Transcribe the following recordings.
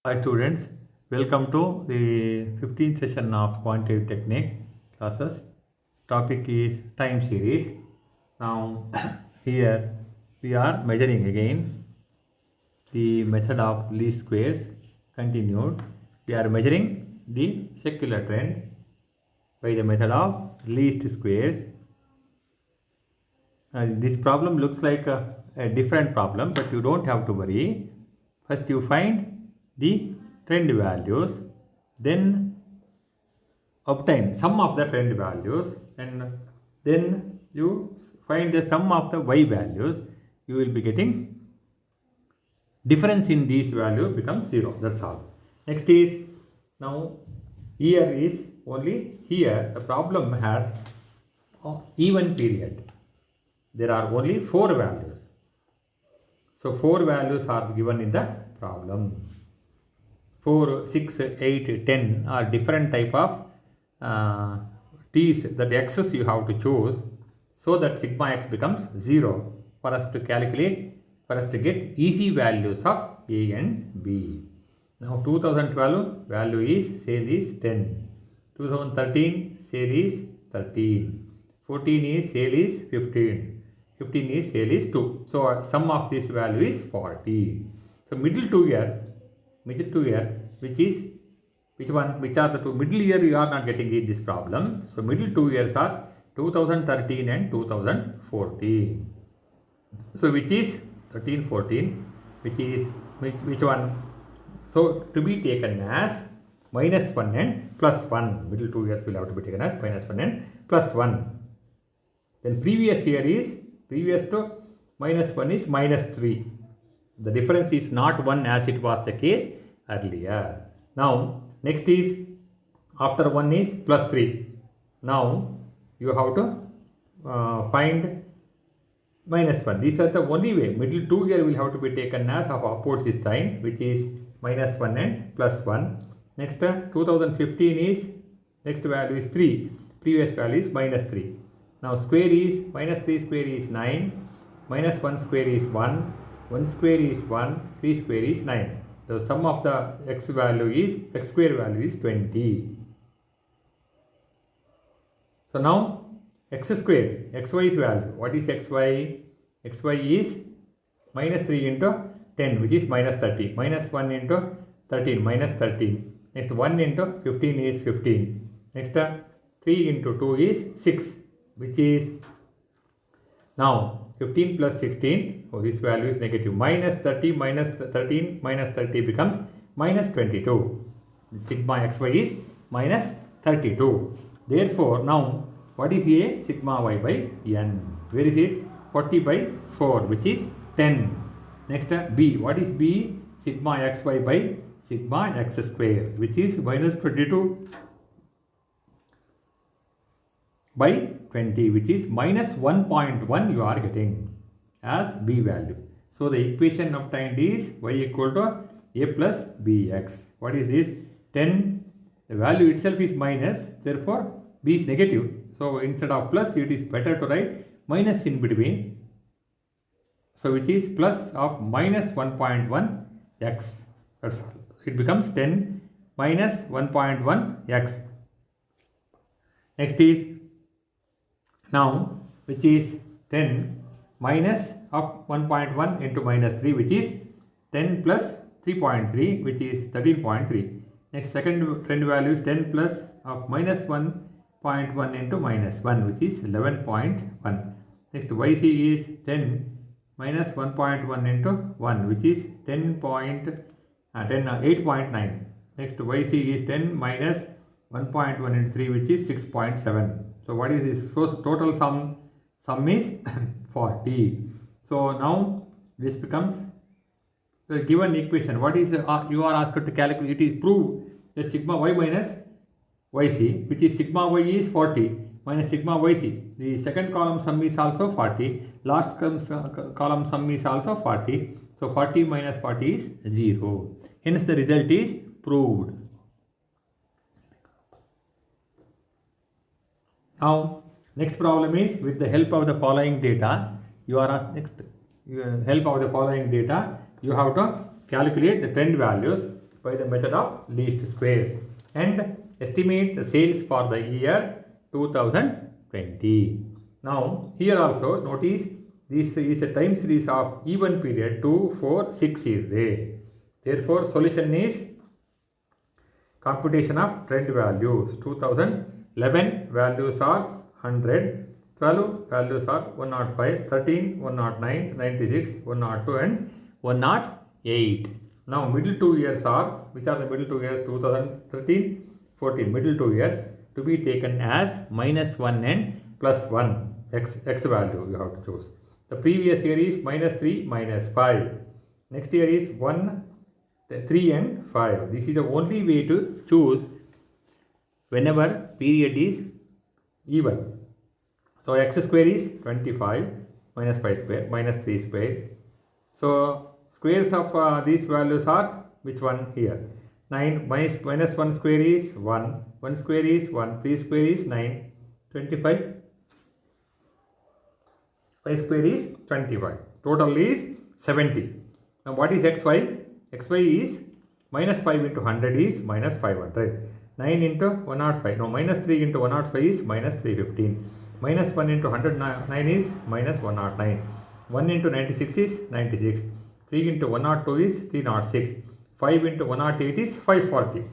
Hi students, welcome to the 15th session of quantitative technique classes. Topic is time series. Now here we are measuring again the method of least squares continued. We are measuring the secular trend by the method of least squares. This problem looks like a different problem, but you don't have to worry. First you find the trend values, then obtain sum of the trend values, and then you find the sum of the y values. You will be getting difference in these values becomes 0. That's all. Next is, now here is only here the problem has even period. There are only 4 values. So 4 values are given in the problem. 4, 6, 8, 10 are different type of t's, that x's you have to choose, so that sigma x becomes 0 for us to calculate, for us to get easy values of a and b. Now 2012 value is sale is 10, 2013 sale is 13, 14 is sale is 15, 15 is sale is 2. So sum of this value is 40. So middle two year, which are the two middle year you are not getting in this problem. So middle 2 years are 2013 and 2014. So which is 13, 14, which one? So to be taken as -1 and +1. Middle 2 years will have to be taken as -1 and +1. Then previous year is, previous to -1 is -3. The difference is not 1 as it was the case earlier. Now next is, after 1 is +3. Now you have to find -1. These are the only way. Middle 2 here will have to be taken as of opposite sign, which is -1 and +1. Next 2015 is, next value is 3. Previous value is -3. Now square is, -3 square is 9, -1 square is 1, 1 square is 1, 3 square is 9. The sum of the x value is, x square value is 20. So now x square, xy's value, what is xy? Xy is -3 into 10, which is -30, -1 into 13, -13. Next 1 into 15 is 15. Next 3 into 2 is 6, which is, now 15 plus 16, this value is negative. -30 minus 13 minus 30 becomes -22. Sigma xy is -32. Therefore, now what is A? Sigma y by n. Where is it? 40 by 4, which is 10. Next B. What is B? Sigma xy by sigma x square, which is -22 by 20, which is -1.1 you are getting as B value. So the equation obtained is y equal to a plus bx. What is this? 10, the value itself is minus, therefore b is negative. So instead of plus, it is better to write minus in between. So which is plus of -1.1 x. That's all. It becomes 10 minus 1.1 x. Next is, now which is 10 minus of 1.1 into -3, which is 10 plus 3.3, which is 13.3. Next second trend value is 10 plus of -1.1 into -1, which is 11.1. Next yc is 10 minus 1.1 into 1, which is 8.9. Next yc is 10 minus 1.1 into 3, which is 6.7. So what is this? So total sum is 40. So now this becomes the given equation. What is you are asked to calculate? It is proved that sigma y minus yc, which is sigma y is 40 minus sigma yc. The second column sum is also 40. Last column sum is also 40. So 40 minus 40 is 0. Hence the result is proved. Now next problem is, with the help of the following data, you are asked you have to calculate the trend values by the method of least squares and estimate the sales for the year 2020. Now here also notice this is a time series of even period 2, 4, 6 is there. Therefore solution is computation of trend values. 2011 values are 100, 12 values are 105, 13, 109, 96, 102 and 108. Now middle 2 years are, which are the middle 2 years? 2013, 14. Middle 2 years to be taken as -1 and +1 x value you have to choose. The previous year is -3, -5. Next year is 1, 3 and 5. This is the only way to choose whenever period is even. So x square is 25 minus 5 square minus 3 square. So squares of these values are which one here? 9 minus 1 square is 1, 1 square is 1, 3 square is 9, 25, 5 square is 25. Total is 70. Now what is xy? Xy is minus 5 into 100 is minus 500. 9 into 105. No, minus 3 into 105 is minus 315. Minus 1 into 109 is minus 109. 1 into 96 is 96. 3 into 102 is 306. 5 into 108 is 540.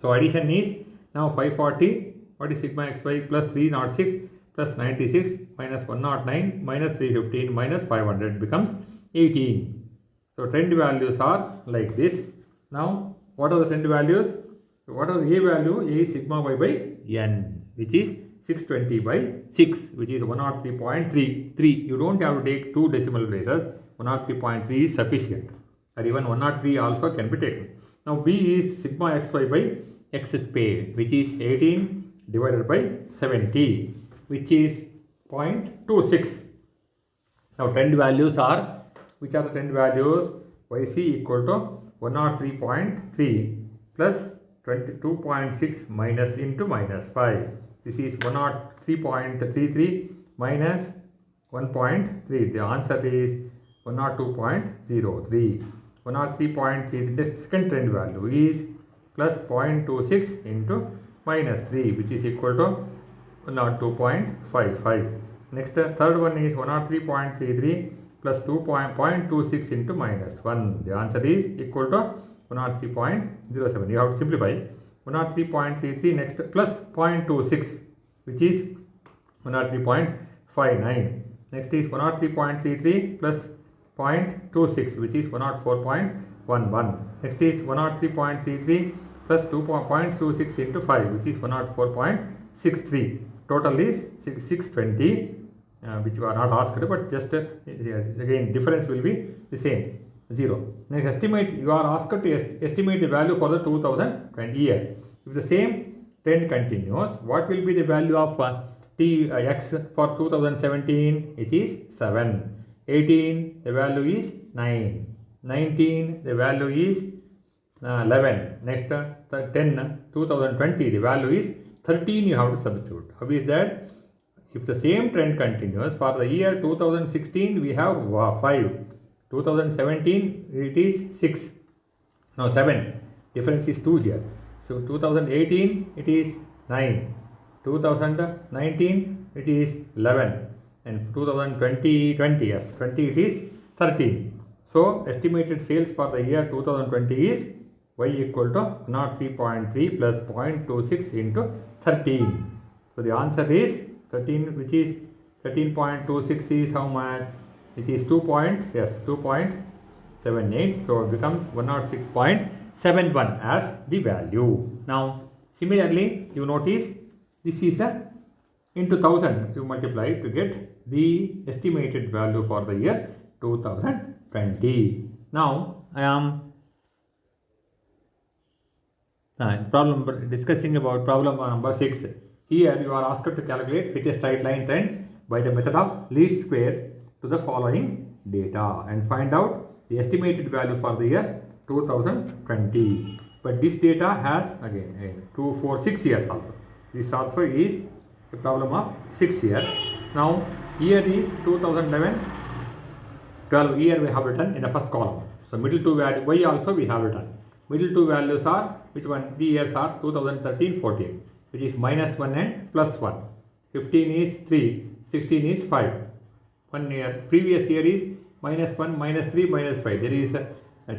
So addition is now 540. What is sigma xy plus 306 plus 96 minus 109 minus 315 minus 500 becomes 18. So trend values are like this. Now what are the trend values? What are the A value? A is sigma y by n, which is 620 by 6, which is 103.33. You don't have to take two decimal places. 103.3 is sufficient, or even 103 also can be taken. Now B is sigma xy by x square, which is 18 divided by 70, which is 0.26. Now trend values are, which are the trend values? Yc equal to 103.3 plus 22.6 minus into minus 5. This is 103.33 minus 1.3. The answer is 102.03. 103.3. The second trend value is plus 0.26 into minus 3, which is equal to 102.55. Next, the third one is 103.33 plus 2.26 into minus 1. The answer is equal to 103.07. You have to simplify. 103.33 next plus 0.26, which is 103.59. Next is 103.33 plus 0.26, which is 104.11. Next is 103.33 plus 2.26 into 5, which is 104.63. Total is 620, which you are not asked, but just again difference will be the same, 0. Next, estimate, you are asked to estimate the value for the 2020 year. If the same trend continues, what will be the value of x for 2017? It is 7. 18, the value is 9. 19, the value is 11. Next, 10, 2020, the value is 13. You have to substitute. How is that? If the same trend continues, for the year 2016, we have 5. 2017, it is 6. No, 7. Difference is 2 here. So 2018, it is 9. 2019, it is 11. And 2020, yes, 20 it is 13. So estimated sales for the year 2020 is y equal to 103.3 plus 0.26 into 13. So the answer is 13, which is 13.26 is how much? Which is 2.78. So it becomes 106.71 as the value. Now similarly, you notice this is a into 1000 you multiply to get the estimated value for the year 2020. Now I am discussing about problem number 6. Here you are asked to calculate which is straight line trend by the method of least squares to the following data and find out the estimated value for the year 2020. But this data has again 2, 4, 6 years also. This also is a problem of 6 years. Now year is 2011, 12 year we have written in the first column. So middle two value y also we have written. Middle two values are, which one? The years are 2013, 14, which is -1 and +1. 15 is 3, 16 is 5. 1 year, previous year is -1, -3, -5. There is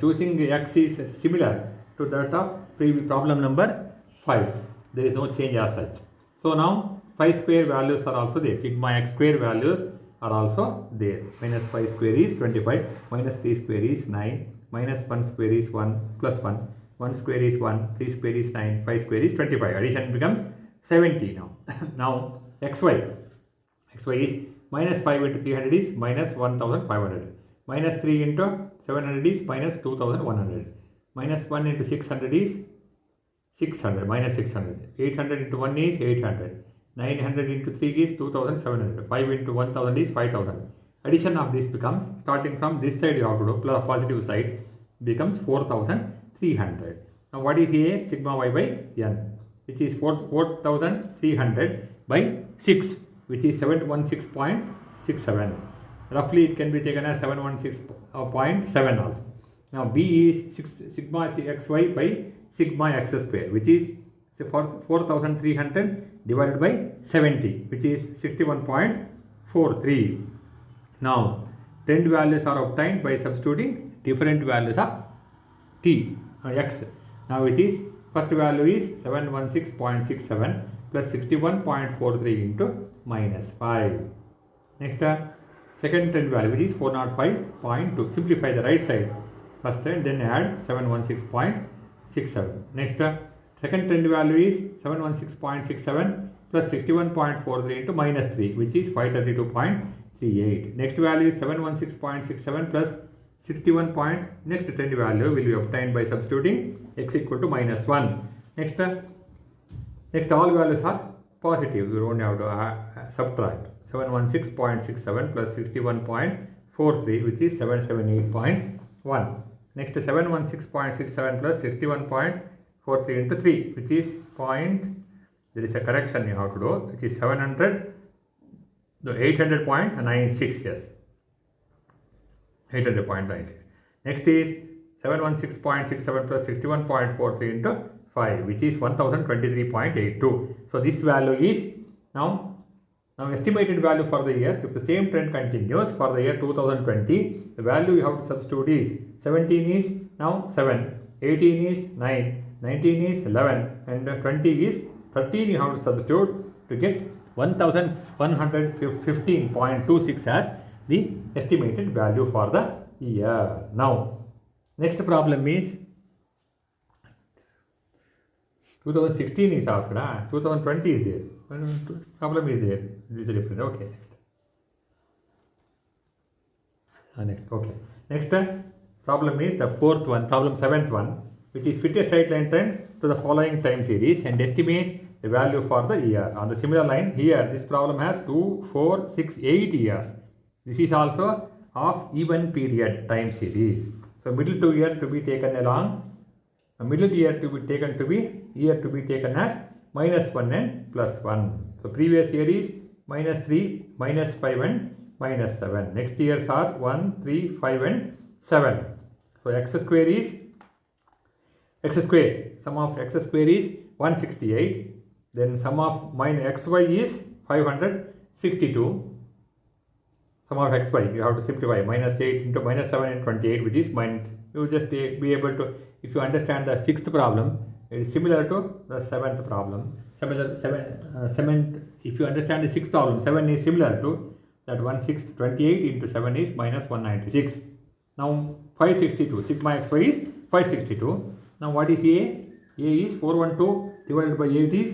choosing x is similar to that of previous problem number 5. There is no change as such. So now 5 square values are also there. Sigma x square values are also there. -5 square is 25, -3 square is 9, -1 square is 1, +1, 1 square is 1, 3 square is 9, 5 square is 25. Addition becomes 70 now. Now xy is -5 into 300 is -1500, -3 into 700 is -2100, -1 into 600 is 600, -600, 800 into 1 is 800, 900 into 3 is 2700, 5 into 1000 is 5000. Addition of this becomes, starting from this side you have to do, plus positive side becomes 4300. Now what is here? Sigma y by n, which is 4300 by 6, which is 716.67. Roughly it can be taken as 716.7 also. Now b is sigma xy by sigma x square, which is 4300 divided by 70, which is 61.43. Now trend values are obtained by substituting different values of x. Now it is, first value is 716.67 plus 61.43 into -5. Next second trend value, which is 405.2. Simplify the right side first and then add 716.67. Next second trend value is 716.67 plus 61.43 into -3, which is 532.38. Next value is 716.67 plus 61. Next trend value will be obtained by substituting x equal to -1. Next all values are positive. You don't have to subtract. 716.67 plus 61.43, which is 778.1. Next 716.67 plus 61.43 into 3, which is there is a correction you have to do, which is 800.96, yes, 800.96. Next is 716.67 plus 61.43 into 5, which is 1023.82. So this value is now estimated value for the year. If the same trend continues for the year 2020, the value you have to substitute is 17 is now 7, 18 is 9, 19 is 11, and 20 is 13. You have to substitute to get 1115.26 as the estimated value for the year. Now next problem is 2016 is asked, 2020 is there. Problem is there. This is different. Okay, next. Next problem is the fourth one, problem 7th one, which is fit a straight line trend to the following time series and estimate the value for the year. On the similar line here, this problem has 2, 4, 6, 8 years. This is also of even period time series. So middle two year to be taken along, middle year to be taken as -1 and +1. So previous year is -3, -5 and -7. Next years are 1, 3, 5 and 7. So x square, sum of x square is 168. Then sum of xy is 562. Sum of xy, you have to simplify, -8 into -7 and 28, which is minus. You just be able to, if you understand the 6th problem, it is similar to the 7th problem. If you understand the 6th problem, 7 is similar to that 28 into 7 is -196. Now 562, sigma xy is 562. Now what is A? A is 412 divided by 8 is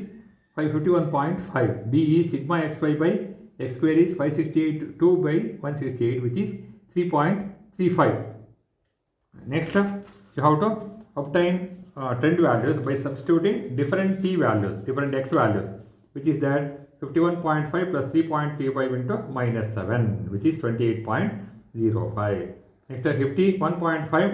551.5. B is sigma xy by x square is 562 by 168, which is 3.35. Next you have to obtain trend values by substituting different t values, different x values, which is that 51.5 plus 3.35 into -7, which is 28.05. Next 51.5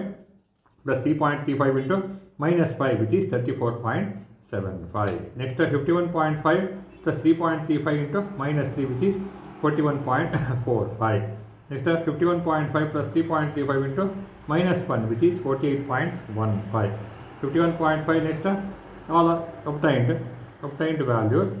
plus 3.35 into -5, which is 34.75. Next 51.5 plus 3.35 into -3, which is 41.45. Next 51.5 plus 3.35 into -1, which is 48.15. 51.5. Next, all are obtained values.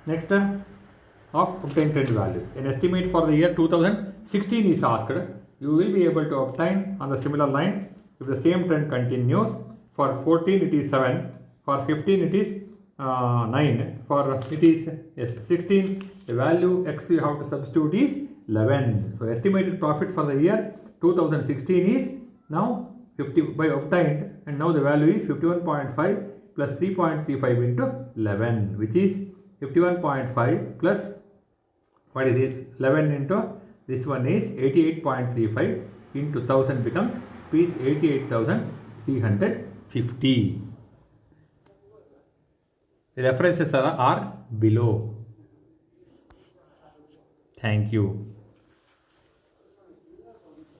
Next, of obtained trend values. An estimate for the year 2016 is asked. You will be able to obtain on the similar line if the same trend continues. For 14 it is 7, for 15 it is 9, for it is 16, the value x you have to substitute is 11. So estimated profit for the year 2016 is now 50 by obtained, and now the value is 51.5 plus 3.35 into 11, which is 51.5 plus what is this 11 into this one is 88.35 into 1000 becomes rupees 88,350. The references are below. Thank you.